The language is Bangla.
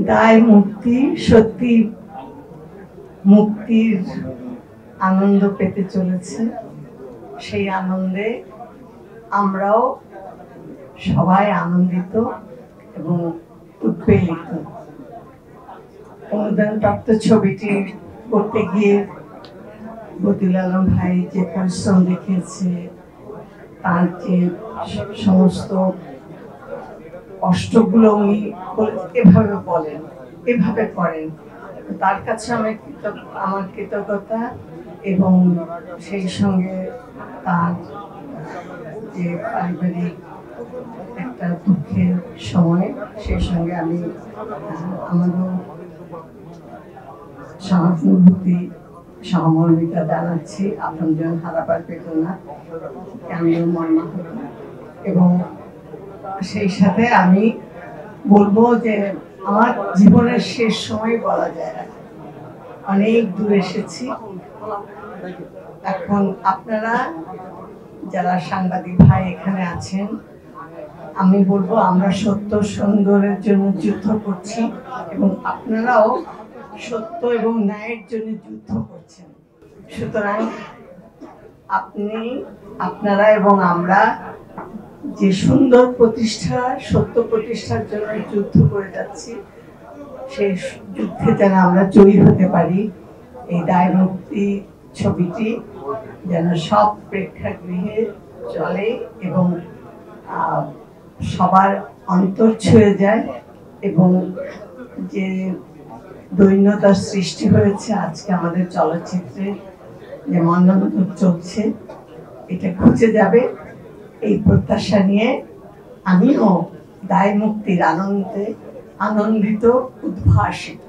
দায় মুক্তি সত্যি মুক্তির আনন্দ পেতে চলেছে। সেই আনন্দে আমরাও সবাই আনন্দিত এবং উৎপেলিত। অনুদানপ্রাপ্ত ছবিটি করতে গিয়ে বদিউল আলম ভাই যে পরিশ্রম দেখিয়েছে, তার যে সমস্ত কষ্টগুলো উনি এভাবে বলেন, এভাবে করেন, তার কাছে আমার কৃতজ্ঞতা এবং সেই সঙ্গে তার যে পারিবারিক একটা দুঃখের সময়, সেই সঙ্গে আমি আমারও সহানুভূতি সহমর্মিতা জানাচ্ছি। আপনজন হারাবার বেদনা আমিও মর্মাহত, এবং সেই সাথে আমি বলবো যে আমার জীবনের শেষ সময় বলা যায়, অনেক দূর এসেছি। এখন আপনারা যারা সাংবাদিক ভাই এখানে আছেন, আমি বলবো আমরা সত্য সুন্দরের জন্য যুদ্ধ করছি এবং আপনারাও সত্য এবং ন্যায়ের জন্য যুদ্ধ করছেন। সুতরাং আপনারা এবং আমরা যে সুন্দর প্রতিষ্ঠা, সত্য প্রতিষ্ঠার জন্য যুদ্ধ করে যাচ্ছি, সেই যুদ্ধে যেন আমরা জয়ী হতে পারি। এই দায় মুক্তি ছবিটি যেন সব প্রেক্ষাগৃহে চলে এবং সবার অন্তর ছুঁয়ে যায়, এবং যে দৈন্যতার সৃষ্টি হয়েছে আজকে আমাদের চলচ্চিত্রে, যে মন্বন্তর চলছে, এটা ঘুচে যাবে এই প্রত্যাশা নিয়ে আমিও দায় মুক্তির আনন্দিত, উদ্ভাসিত।